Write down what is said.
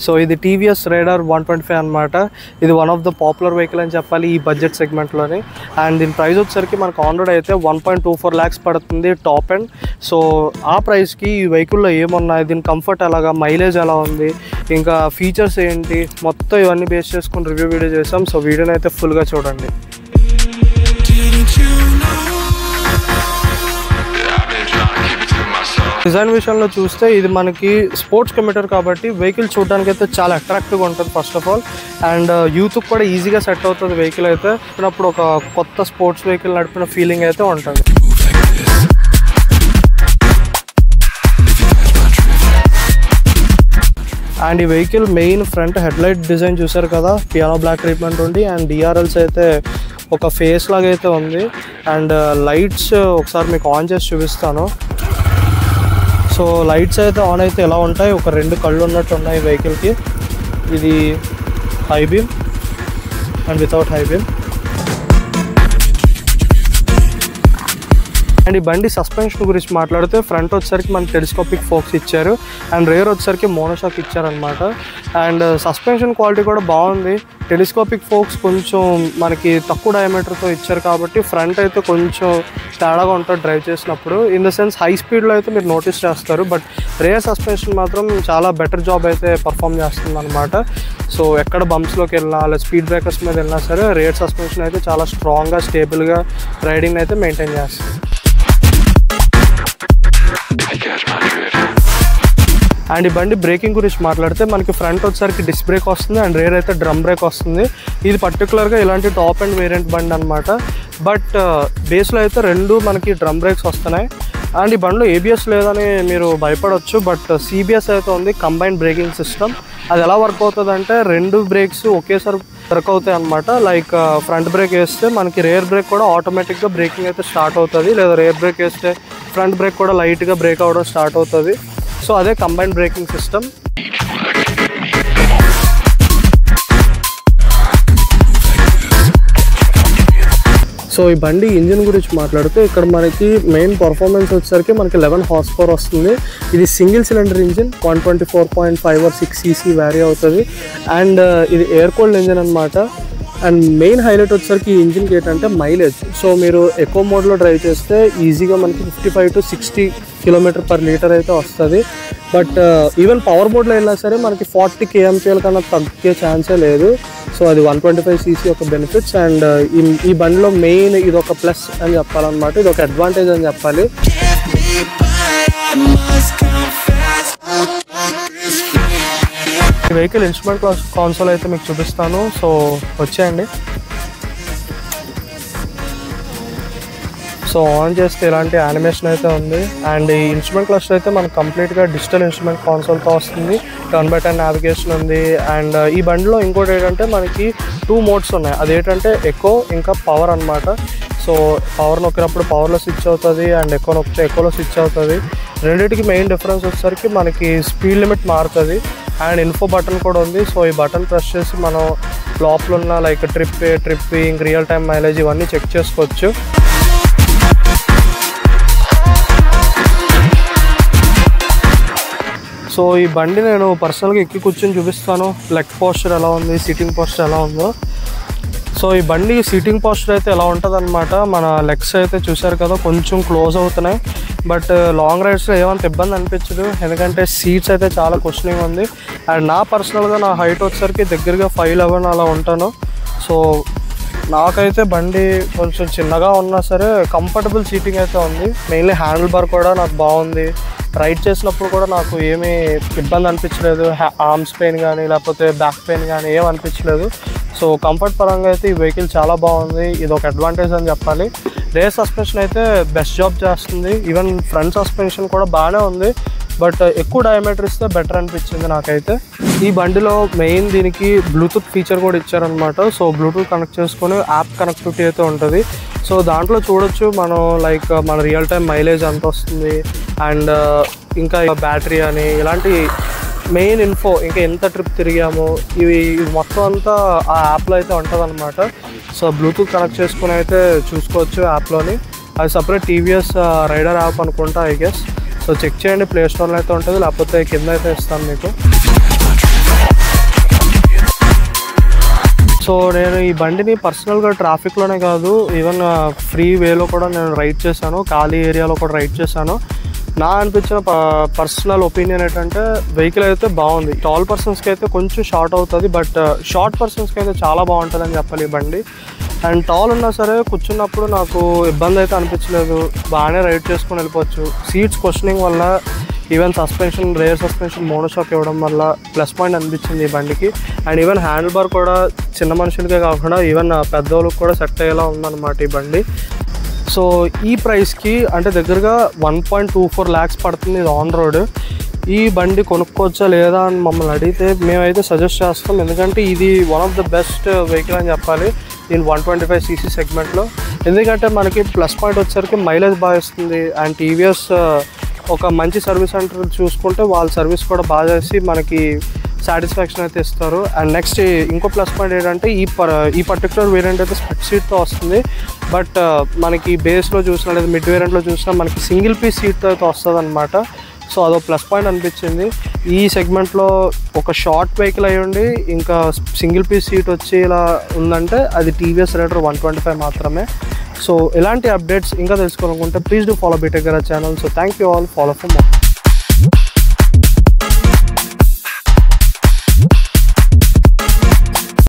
So ఇది TVS rider 125 అనమాట. ఇది one of the popular vehicle అని చెప్పాలి ఈ బడ్జెట్ సెగ్మెంట్లోని. అండ్ దీని ప్రైస్ వచ్చేసరికి మనకు ఆన్ రోడ్ అయితే 1.24 lakhs పడుతుంది టాప్ ఎండ్. సో ఆ ప్రైస్కి ఈ వెహికల్లో ఏమున్నాయి, దీని కంఫర్ట్ ఎలాగా, మైలేజ్ ఎలా ఉంది, ఇంకా ఫీచర్స్ ఏంటి, మొత్తం ఇవన్నీ బేస్ చేసుకుని రివ్యూ వీడియో చేసాం. సో వీడియోని అయితే ఫుల్గా చూడండి. డిజైన్ విషయంలో చూస్తే ఇది మనకి స్పోర్ట్స్ కమ్యూటర్ కాబట్టి వెహికల్ చూడడానికి అయితే చాలా అట్రాక్టివ్గా ఉంటుంది ఫస్ట్ ఆఫ్ ఆల్. అండ్ యూత్కి కూడా ఈజీగా సెట్ అవుతుంది వెహికల్ అయితే. ఇప్పుడు ఒక కొత్త స్పోర్ట్స్ వెహికల్ నడిపిన ఫీలింగ్ అయితే ఉంటుంది. అండ్ ఈ vehicle main front headlight design చూసారు కదా, పియానో బ్లాక్ ట్రీట్మెంట్ ఉంది. అండ్ డిఆర్ఎల్స్ అయితే ఒక ఫేస్ లాగా అయితే ఉంది. అండ్ లైట్స్ ఒకసారి మీకు ఆన్ చేసి చూపిస్తాను. సో లైట్స్ అయితే ఆన్ అయితే ఎలా ఉంటాయి, ఒక 2 కళ్ళు ఉన్నట్టు ఉన్నాయి వెహికల్కి. ఇది high beam and without high beam. And ఈ బండి సస్పెన్షన్ గురించి మాట్లాడితే ఫ్రంట్ వచ్చేసరికి మనకి టెలిస్కోపిక్ ఫోక్స్ ఇచ్చారు అండ్ రేర్ వచ్చేసరికి మోనోషాక్ ఇచ్చారనమాట. అండ్ సస్పెన్షన్ క్వాలిటీ కూడా బాగుంది. టెలిస్కోపిక్ ఫోక్స్ కొంచెం మనకి తక్కువ డయామీటర్తో ఇచ్చారు కాబట్టి ఫ్రంట్ అయితే కొంచెం తేడాగా ఉంటుంది డ్రైవ్ చేసినప్పుడు. ఇన్ ద సెన్స్ హై స్పీడ్లో అయితే మీరు నోటీస్ చేస్తారు, బట్ రేర్ సస్పెన్షన్ మాత్రం చాలా బెటర్ జాబ్ అయితే పర్ఫామ్ చేస్తుంది అనమాట. సో ఎక్కడ బంప్స్లోకి వెళ్ళినా లేదా స్పీడ్ బ్రేకర్స్ మీద వెళ్ళినా సరే రేర్ సస్పెన్షన్ అయితే చాలా స్ట్రాంగ్గా స్టేబుల్గా రైడింగ్ అయితే మెయింటైన్ చేస్తుంది. అండ్ ఈ బండి బ్రేకింగ్ గురించి మాట్లాడితే మనకి ఫ్రంట్ వచ్చేసరికి డిస్క్ బ్రేక్ వస్తుంది అండ్ రేర్ అయితే డ్రమ్ బ్రేక్ వస్తుంది. ఇది పర్టికులర్గా ఇలాంటి టాప్ అండ్ వేరియంట్ బండి అనమాట. బట్ బేస్లో అయితే 2 మనకి డ్రమ్ బ్రేక్స్ వస్తున్నాయి. అండ్ ఈ బండిలో ఏబిఎస్ లేదని మీరు భయపడవచ్చు, బట్ సిబిఎస్ అయితే ఉంది, కంబైన్డ్ బ్రేకింగ్ సిస్టమ్. అది ఎలా వర్క్ అవుతుంది అంటే 2 బ్రేక్స్ ఒకేసారి వర్క్ అవుతాయి అనమాట. లైక్ ఫ్రంట్ బ్రేక్ వేస్తే మనకి రేర్ బ్రేక్ కూడా ఆటోమేటిక్గా బ్రేకింగ్ అయితే స్టార్ట్ అవుతుంది, లేదా రేర్ బ్రేక్ వేస్తే ఫ్రంట్ బ్రేక్ కూడా లైట్గా బ్రేక్ అవ్వడం స్టార్ట్ అవుతుంది. సో అదే కంబైన్డ్ బ్రేకింగ్ సిస్టమ్. సో ఈ బండి ఇంజిన్ గురించి మాట్లాడితే ఇక్కడ మనకి మెయిన్ పర్ఫార్మెన్స్ వచ్చేసరికి మనకి 11 horse power వస్తుంది. ఇది single cylinder engine 124.5 or 6 cc vary అవుతుంది. అండ్ ఇది ఎయిర్ కూల్డ్ ఇంజిన్ అనమాట. అండ్ మెయిన్ హైలైట్ వచ్చేసరికి ఈ ఇంజిన్కి ఏంటంటే మైలేజ్. సో మీరు ఎక్కువ మోడ్లో డ్రైవ్ చేస్తే ఈజీగా మనకి 55 to 60 km/L అయితే వస్తుంది. బట్ ఈవెన్ పవర్ మోడ్లో వెళ్ళినా సరే మనకి 40 kmpl కన్నా తగ్గే ఛాన్సే లేదు. సో అది 125 cc యొక్క బెనిఫిట్స్. అండ్ ఈ బండిలో మెయిన్ ఇది ఒక ప్లస్ అని చెప్పాలన్నమాట, ఇది ఒక అడ్వాంటేజ్ అని చెప్పాలి. ఈ వెహికల్ ఇన్స్ట్రుమెంట్ కాన్సోల్ అయితే మీకు చూపిస్తాను. సో వచ్చేయండి. సో ఆన్ చేస్తే ఇలాంటి యానిమేషన్ అయితే ఉంది. అండ్ ఈ ఇన్స్ట్రుమెంట్ క్లస్టర్ అయితే మనకు కంప్లీట్గా డిజిటల్ ఇన్స్ట్రుమెంట్ కాన్సోల్తో వస్తుంది. 10x10 నావిగేషన్ ఉంది. అండ్ ఈ బండిలో ఇంకోటి ఏంటంటే మనకి 2 మోడ్స్ ఉన్నాయి. అదేంటంటే ఎకో ఇంకా పవర్ అనమాట. సో పవర్ నొక్కినప్పుడు పవర్లో స్విచ్ అవుతుంది అండ్ ఎకో నొక్కితే ఎకోలో స్విచ్ అవుతుంది. రెండింటికి మెయిన్ డిఫరెన్స్ వచ్చేసరికి మనకి స్పీడ్ లిమిట్ మారుతుంది అండ్ ఇన్ఫో బటన్ కూడా ఉంది. సో ఈ బటన్ ప్రెస్ చేసి మనం లోపల ఉన్న like tripping real time mileage ఇవన్నీ చెక్ చేసుకోవచ్చు. సో ఈ బండి నేను పర్సనల్గా ఎక్కి కూర్చొని చూపిస్తాను, లెగ్ పోస్చర్ ఎలా ఉంది, సీటింగ్ పోస్చర్ ఎలా ఉందో. సో ఈ బండి సీటింగ్ పోస్చర్ అయితే ఎలా ఉంటుంది అనమాట, మన లెగ్స్ అయితే చూసారు కదా కొంచెం క్లోజ్ అవుతున్నాయి. బట్ లాంగ్ రైడ్స్లో ఏమంత ఇబ్బంది అనిపించదు, ఎందుకంటే సీట్స్ అయితే చాలా క్వశ్చనింగ్ ఉంది. అండ్ నా పర్సనల్గా నా హైట్ వచ్చేసరికి దగ్గరగా 5'11" అలా ఉంటాను. సో నాకైతే బండి కొంచెం చిన్నగా ఉన్నా సరే కంఫర్టబుల్ సీటింగ్ అయితే ఉంది. మెయిన్లీ హ్యాండిల్ బార్ కూడా నాకు బాగుంది. రైడ్ చేసినప్పుడు కూడా నాకు ఏమీ ఇబ్బంది అనిపించలేదు. ఆర్మ్స్ పెయిన్ కానీ లేకపోతే బ్యాక్ పెయిన్ కానీ ఏం అనిపించలేదు. సో కంఫర్ట్ పరంగా అయితే ఈ వెహికల్ చాలా బాగుంది. ఇది ఒక అడ్వాంటేజ్ అని చెప్పాలి. రేర్ సస్పెన్షన్ అయితే బెస్ట్ జాబ్ చేస్తుంది. ఈవెన్ ఫ్రంట్ సస్పెన్షన్ కూడా బాగానే ఉంది, బట్ ఎక్కువ డయామీటర్ ఇస్తే బెటర్ అనిపించింది నాకైతే. ఈ బండిలో మెయిన్ దీనికి బ్లూటూత్ ఫీచర్ కూడా ఇచ్చారనమాట. సో బ్లూటూత్ కనెక్ట్ చేసుకొని యాప్ కనెక్టివిటీ అయితే ఉంటుంది. సో దాంట్లో చూడొచ్చు మనం లైక్ మన రియల్ టైం మైలేజ్ ఎంత వస్తుంది అండ్ ఇంకా బ్యాటరీ అని ఇలాంటి మెయిన్ ఇన్ఫో, ఇంకా ఎంత ట్రిప్ తిరిగాము ఇవి మొత్తం అంతా ఆ యాప్లో అయితే ఉంటుంది అనమాట. సో బ్లూటూత్ కనెక్ట్ చేసుకుని అయితే చూసుకోవచ్చు యాప్లోని. అది సపరేట్ టీవీఎస్ రైడర్ యాప్ అనుకుంటా ఐ గెస్. సో చెక్ చేయండి, ప్లే స్టోర్లో అయితే ఉంటుంది, లేకపోతే కింద అయితే ఇస్తాను మీకు. సో నేను ఈ బండిని పర్సనల్గా ట్రాఫిక్లోనే కాదు, ఈవెన్ ఫ్రీ వేలో కూడా నేను రైడ్ చేశాను, ఖాళీ ఏరియాలో కూడా రైడ్ చేశాను. నా అనిపించిన పర్సనల్ ఒపీనియన్ ఏంటంటే వెహికల్ అయితే బాగుంది. టాల్ పర్సన్స్కి అయితే కొంచెం షార్ట్ అవుతుంది, బట్ షార్ట్ పర్సన్స్కి అయితే చాలా బాగుంటుంది అని చెప్పాలి ఈ బండి. అండ్ టాల్ ఉన్నా సరే కూర్చున్నప్పుడు నాకు ఇబ్బంది అయితే అనిపించలేదు, బాగానే రైడ్ చేసుకుని వెళ్ళిపోవచ్చు. సీట్స్ క్వశ్చనింగ్ వల్ల, even suspension rare suspension monoshock ఇవ్వడం వల్ల ప్లస్ పాయింట్ అనిపించింది ఈ బండికి. అండ్ ఈవెన్ హ్యాండిల్ బార్ కూడా చిన్న మనుషులకే కాకుండా ఈవెన్ పెద్దవాళ్ళకి కూడా సెట్ అయ్యేలా ఉందన్నమాట ఈ బండి. సో ఈ ప్రైస్కి అంటే దగ్గరగా 1.24 lakhs పడుతుంది ఇది ఆన్ రోడ్. ఈ బండి కొనుక్కోవచ్చా లేదా అని మమ్మల్ని అడిగితే మేమైతే సజెస్ట్ చేస్తాం, ఎందుకంటే ఇది one of the best vehicle అని చెప్పాలి దీని 125cc సెగ్మెంట్లో. ఎందుకంటే మనకి ప్లస్ పాయింట్ వచ్చేసరికి మైలేజ్ బాగా ఇస్తుంది. అండ్ టీవీఎస్ ఒక మంచి సర్వీస్ సెంటర్ చూసుకుంటే వాళ్ళ సర్వీస్ కూడా బాగా చేసి మనకి సాటిస్ఫాక్షన్ అయితే ఇస్తారు. అండ్ నెక్స్ట్ ఇంకో ప్లస్ పాయింట్ ఏంటంటే ఈ పర్టికులర్ వేరియంట్ అయితే స్ప్లిట్ సీట్తో వస్తుంది. బట్ మనకి బేస్లో చూసినా లేదా మిడ్ వేరియంట్లో చూసినా మనకి సింగిల్ పీస్ సీట్తో అయితే వస్తుంది అనమాట. సో అదో ప్లస్ పాయింట్ అనిపించింది. ఈ సెగ్మెంట్లో ఒక షార్ట్ వెహికల్ అయ్యండి ఇంకా సింగిల్ పీస్ సీట్ వచ్చి ఇలా ఉందంటే అది టీవీఎస్ రైడర్ 125 మాత్రమే. సో ఇలాంటి అప్డేట్స్ ఇంకా తెలుసుకోవాలనుకుంటే ప్లీజ్ డూ ఫాలో బీటెక్ గారా channel. So thank you all, follow for more.